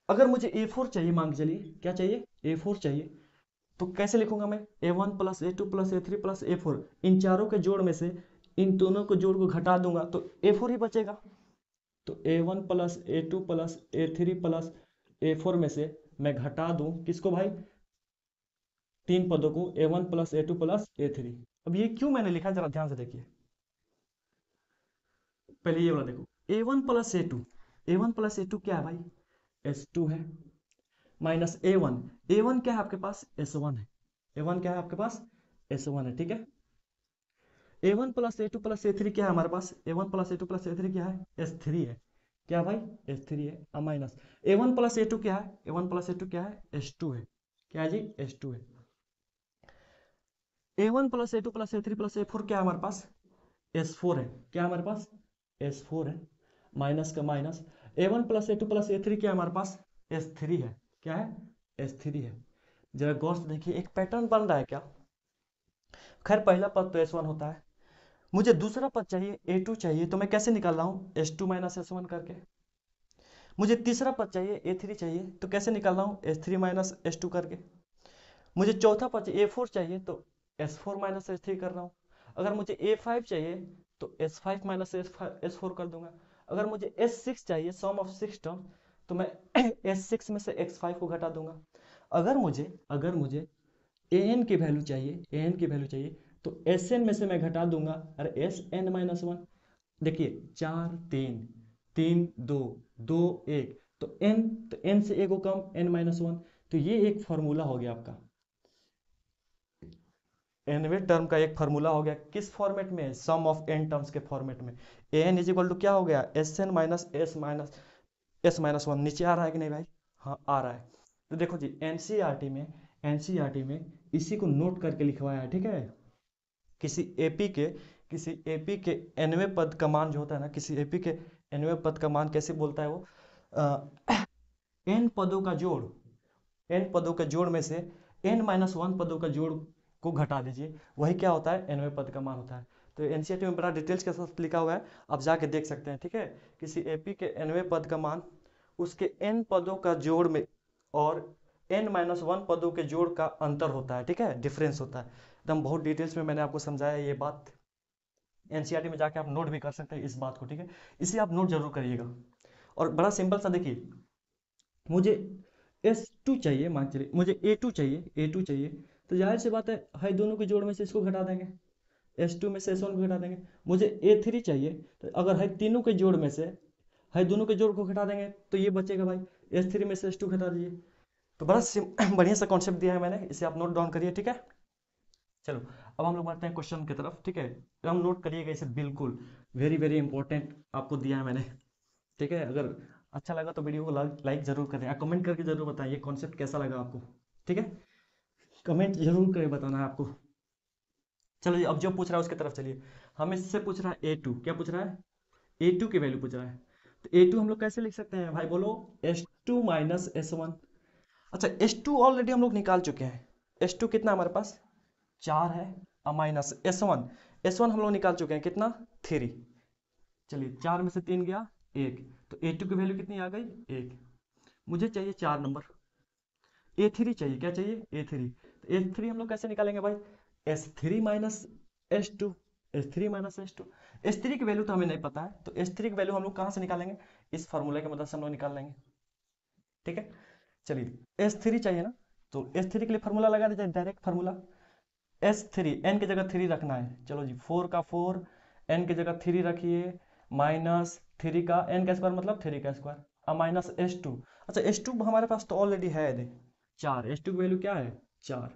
अगर मुझे A4 चाहिए, मान के चलिए क्या चाहिए, A4 चाहिए, तो कैसे लिखूंगा मैं, A1 plus A2 plus A3 plus A4, इन चारों के जोड़ में से इन दोनों को जोड़ को घटा दूंगा तो A4 ही बचेगा। तो A1 plus A2 plus A3 plus A4 में से मैं घटा दूं किसको भाई, तीन पदों को, A1 plus A2 plus A3। अब ये क्यों मैंने लिखा, जरा ध्यान से देखिए। पहले ये वाला देखो, A1 plus A2, A1 plus A2 क्या है भाई, S2 है, माइनस A1, A1 क्या है आपके पास, S1 है, A1 क्या है आपके पास, S1 है। ठीक है, A1 plus A2 plus A3 क्या है हमारे पास, A1 plus A2 plus A3 क्या है, S3 है। क्या भाई, S3 है। अब माइनस A1 प्लस A2 क्या है, A1 प्लस A2 क्या है, S2 है। क्या है जी, S2 है। A1 plus A2 plus A3 plus A4 क्या है हमारे पास, S4 है। क्या है हमारे पास, S4 है। माइनस का minus, A1 plus A2 plus A3 क्या है हमारे पास, S3 है। क्या है, S3 है। जरा गौर से देखिए, एक पैटर्न बन रहा है क्या। खैर पहला पद तो S1 होता है, मुझे दूसरा पद चाहिए, A2 चाहिए, तो मैं कैसे निकाल रहा हूँ, S2 माइनस S1 करके। मुझे तीसरा पद चाहिए, A3 चाहिए, तो कैसे निकाल रहा हूँ, S3 माइनस S2 करके। मुझे चौथा पद A4 चाहिए, तो S4 माइनस S3 कर रहा हूँ। अगर मुझे A5 चाहिए तो S5 माइनस S4 कर दूंगा। अगर मुझे S6 चाहिए, सम ऑफ 6 टर्म, तो मैं S6 में से X5 को घटा दूंगा। अगर मुझे an की वैल्यू चाहिए, an की वैल्यू चाहिए, तो Sn में से मैं घटा दूंगा, अरे Sn माइनस 1। देखिए 4 3 3 2 2 1, तो n से एक को कम, n माइनस 1। तो ये एक फार्मूला हो गया आपका, nवें टर्म का एक फार्मूला हो गया, किस फॉर्मेट में, सम ऑफ n टर्म्स के फॉर्मेट में। an इज इक्वल टू क्या हो गया, Sn माइनस S माइनस 1। नीचे आ रहा है कि नहीं भाई, हाँ आ रहा है। तो देखो जी, एनसीईआरटी में इसी को नोट करके लिखवाया है। ठीक है, किसी एपी के किसी एपी के nवें पद का मान जो होता है ना, किसी एपी के nवें पद का मान कैसे बोलता है वो, n पदों का जोड़, n पदों के जोड़ में से n माइनस 1 पदों का जोड़ को घटा दीजिए, वही क्या होता है, nवें पद का मान होता है। तो एनसीईआरटी में बड़ा डिटेल्स के साथ लिखा हुआ है, आप जाके देख सकते हैं। ठीक है, किसी एपी के nवें पद का मान उसके n पदों का जोड़ में और n माइनस 1 पदों के जोड़ का अंतर होता है। ठीक है, डिफरेंस होता है एकदम, बहुत डिटेल्स में मैंने आपको समझाया ये बात। एनसीईआरटी में जाके आप नोट भी कर सकते हैं इस बात को। ठीक है, इसे आप नोट जरूर करिएगा। और बड़ा सिंपल सा देखिए, मुझे S2 चाहिए, मान चलिए मुझे A2 चाहिए, A2 चाहिए, तो जाहिर सी बात है भाई, दोनों के जोड़ में से इसको घटा देंगे, S2 में से S1 को घटा देंगे। मुझे A3 चाहिए, तो अगर है तीनों के जोड़ में से है, दोनों के जोड़ को घटा देंगे तो ये बचेगा भाई, S3 में से S2 घटा दीजिए। तो बड़ा बढ़िया सा कॉन्सेप्ट दिया है मैंने, इसे आप नोट डाउन करिए। ठीक है, चलो अब हम लोग बढ़ते हैं क्वेश्चन की तरफ। ठीक है, तो हम नोट करिएगा इसे बिल्कुल, वेरी वेरी इंपॉर्टेंट आपको दिया है मैंने। ठीक है, अगर अच्छा लगा तो वीडियो को लाइक जरूर करें, या कमेंट करके जरूर बताएं ये कॉन्सेप्ट कैसा लगा आपको। ठीक है, कमेंट जरूर करके बताना है आपको। चलो जी, अब जो पूछ रहा है उसकी तरफ चलिए। हमें इससे पूछ रहा है A2, क्या पूछ रहा है, A2 की वैल्यू पूछ रहा है। तो A2 हम लोग कैसे लिख सकते हैं भाई, बोलो, S2 माइनस S1। अच्छा S2 ऑलरेडी हम लोग निकाल चुके हैं, S2 कितना हमारे पास, 4 है, माइनस S1 हम लोग निकाल चुके हैं कितना, 3। चलिए 4 में से 3 गया 1, तो A2 की वैल्यू कितनी आ गई 1। मुझे चाहिए 4 नंबर, A3 चाहिए, क्या चाहिए A3। तो A3 हम लोग कैसे निकालेंगे भाई, S3 minus S2, S3 minus S2। S3 की वैल्यू तो हमें नहीं पता है, तो S3 की वैल्यू हम लोग कहाँ से निकालेंगे, इस फॉर्मूले की मदद से हम लोग निकाल लेंगे। ठीक है, चलिए S3 चाहिए ना, तो S3 के लिए फॉर्मूला लगा दीजिए, डायरेक्ट फार्मूला। S3 n की जगह 3 रखना है, चलो जी 4 का 4, n की जगह 3 रखिए, माइनस 3 का n का स्क्वायर मतलब 3 का स्क्वायर, अब माइनस S2। अच्छा S2 हमारे पास तो ऑलरेडी है, दे 4, S2 की वैल्यू क्या है 4,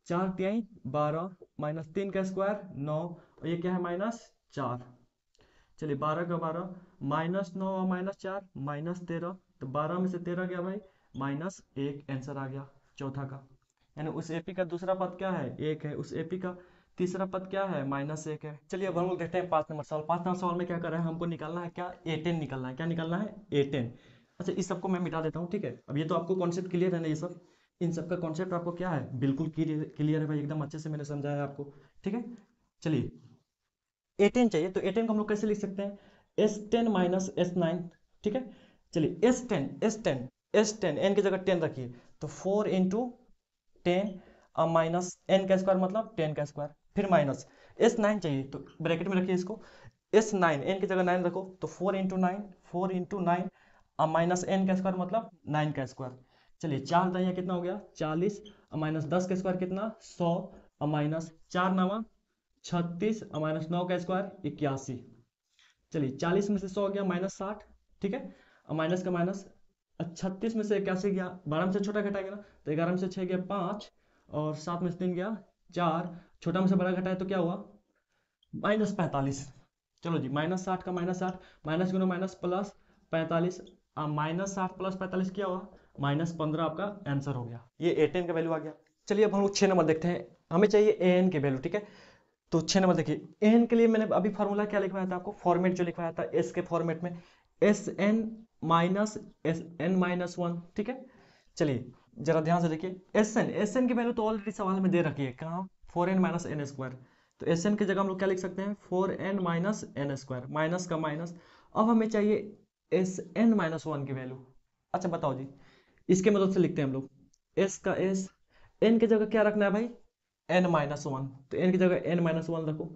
4 तिहाई 12, माइनस 3 का स्क्वायर 9, और ये क्या है -4। चलिए 12 का 12, -9 और -4 -13, तो 12 में से 13 गया भाई -1, आंसर आ गया चौथा का। यानी उस एपी का दूसरा पद क्या है 1 है, उस एपी का तीसरा पद क्या है -1 है। चलिए अब हम लोग देखते हैं 5 नंबर सवाल। 5 नंबर सवाल में क्या कर रहा है, हमको निकालना है क्या A10 निकालना है, क्या निकालना है A10। अच्छा इस सबको मैं मिटा देता हूँ, ठीक है। अब ये तो आपको कॉन्सेप्ट क्लियर है ना, ये सब इन सब का कॉन्सेप्ट आपको क्या है बिल्कुल क्लियर है भाई, एकदम अच्छे से मैंने समझाया आपको। ठीक है, चलिए A10 चाहिए, तो A10 को हम लोग कैसे लिख सकते हैं S10 माइनस S9। ठीक है, चलिए S10 n की जगह 10 रखिए, तो 4 इंटू 10, अब माइनस n का स्क्वायर मतलब 10 का स्क्वायर, फिर माइनस S9 चाहिए, तो ब्रैकेट में रखिए इसको, S9 n की जगह 9 रखो, तो 4 इंटू 9, 4 इंटू 9, अब माइनस n का स्क्वायर मतलब 9 का स्क्वायर। चलिए 4 दाइया कितना हो गया 40, अब माइनस 10 का स्क्वायर कितना 100, अब माइनस 4 नवा 36, और माइनस 9 का स्क्वायर 81। चलिए 40 में से 100 गया -60, ठीक है, और माइनस का माइनस, 36 में से 81 गया, 12 में से छोटा घटाएगा ना, तो 11 में से 6 गया 5, और 7 में से 3 गया 4, छोटा में से बड़ा घटाए तो क्या हुआ -45। चलो जी -60 का -60, माइनस गुना माइनस प्लस 45, -60 प्लस 45 क्या हुआ -15, आपका आंसर हो गया, ये A10 का वैल्यू आ गया। चलिए अब हम लोग 6 नंबर देखते हैं, हमें चाहिए AN की वैल्यू। ठीक है, तो 6 नंबर देखिए एन के लिए मैंने अभी फार्मूला क्या लिखवाया था आपको, फॉर्मेट जो लिखवाया था एस के फॉर्मेट में, SN-SN-1। ठीक है, चलिए जरा ध्यान से देखिए, SN की वैल्यू तो ऑलरेडी सवाल में दे रखी है, कहाँ 4n-n²। तो SN की जगह हम लोग क्या लिख सकते हैं 4n-n², माइनस का माइनस। अब हमें चाहिए SN-1 की वैल्यू। अच्छा बताओ जी, इसके मदद से लिखते हैं हम लोग, S का S, n की जगह क्या रखना है भाई n-1, तो n की जगह n-1 रखो,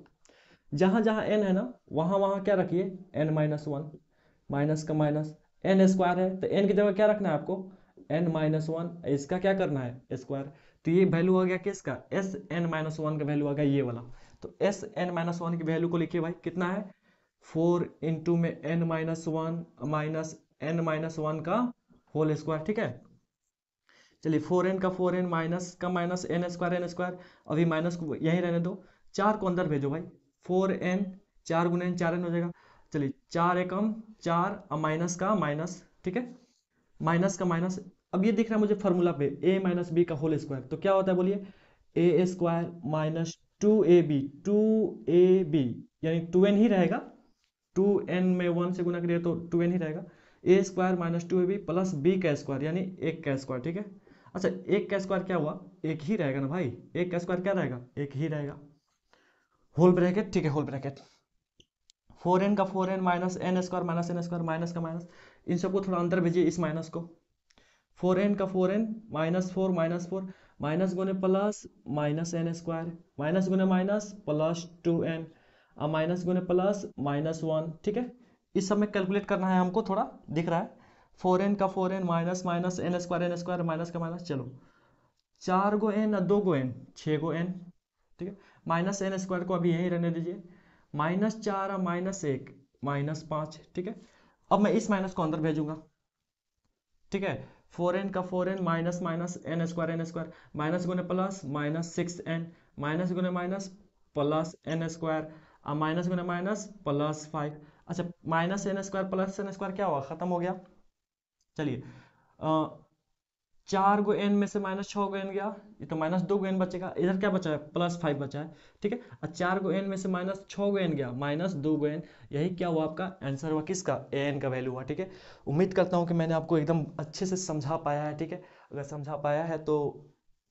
जहां जहां n है ना वहां वहां क्या रखिए n-1, माइनस का माइनस, n स्क्वायर है तो n की जगह क्या रखना है आपको n-1, इसका क्या करना है स्क्वायर। तो ये वैल्यू आ गया किसका Sn-1 का वैल्यू आ गया ये वाला। तो Sn-1 की वैल्यू को लिखिए भाई, कितना है 4 इंटू में n-1 माइनस n-1 का होल स्क्वायर। ठीक है, चलिए 4n का 4n, माइनस का माइनस, n² अभी माइनस को यहीं रहने दो, 4 को अंदर भेजो भाई, 4n, 4 गुना n 4n हो जाएगा। चलिए 4 एकम 4, अब माइनस का माइनस, ठीक है, माइनस का माइनस। अब ये दिख रहा है मुझे फॉर्मूला पे a माइनस बी का होल स्क्वायर, तो क्या होता है बोलिए A² माइनस 2ab यानी 2n ही रहेगा, 2n में 1 से गुना करिए तो 2n ही रहेगा, A² minus 2ab plus b का स्क्वायर यानी 1 का स्क्वायर। ठीक है, अच्छा 1 का स्क्वायर क्या हुआ एक ही रहेगा ना भाई, 1 का स्क्वायर क्या रहेगा एक ही रहेगा, होल ब्रैकेट। ठीक है, होल ब्रैकेट, 4n का 4n minus n² minus n² minus का माइनस, इन सबको थोड़ा अंदर भेजिए इस माइनस को, 4n का 4n -4 माइनस गुने प्लस माइनस n², माइनस गुने माइनस प्लस 2n, अब माइनस गुने प्लस -1। ठीक है, इस सब में कैलकुलेट करना है हमको, थोड़ा दिख रहा है 4n का 4n minus minus n² minus का माइनस, चलो 4 गो n 2 गो n 6 गो n। ठीक है, माइनस n² को अभी यहीं रहने दीजिए, -4 -1 -5। ठीक है, अब मैं इस माइनस को अंदर भेजूंगा। ठीक है, 4n का 4n minus minus n² minus गुने प्लस माइनस 6n, माइनस गुने माइनस प्लस n², अब माइनस गुने माइनस प्लस 5। अच्छा -n² प्लस n² क्या हुआ खत्म हो गया। चलिए 4 गो n में से -6 गो n गया, ये तो -2 गो n बचेगा, इधर क्या बचा है +5 बचा है। ठीक है, और 4 गो n में से -6 गो n गया, -2 गो n, यही क्या हुआ आपका आंसर हुआ किसका an का वैल्यू हुआ। ठीक है, उम्मीद करता हूँ कि मैंने आपको एकदम अच्छे से समझा पाया है। ठीक है, अगर समझा पाया है तो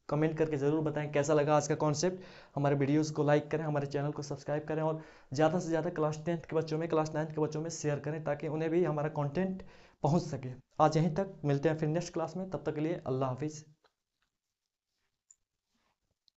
कमेंट करके ज़रूर बताएं कैसा लगा आज का कॉन्सेप्ट। हमारे वीडियोस को लाइक करें, हमारे चैनल को सब्सक्राइब करें और ज़्यादा से ज़्यादा क्लास 10th के बच्चों में, क्लास 9th के बच्चों में शेयर करें ताकि उन्हें भी हमारा कंटेंट पहुंच सके। आज यहीं तक, मिलते हैं फिर नेक्स्ट क्लास में, तब तक के लिए अल्लाह हाफिज़।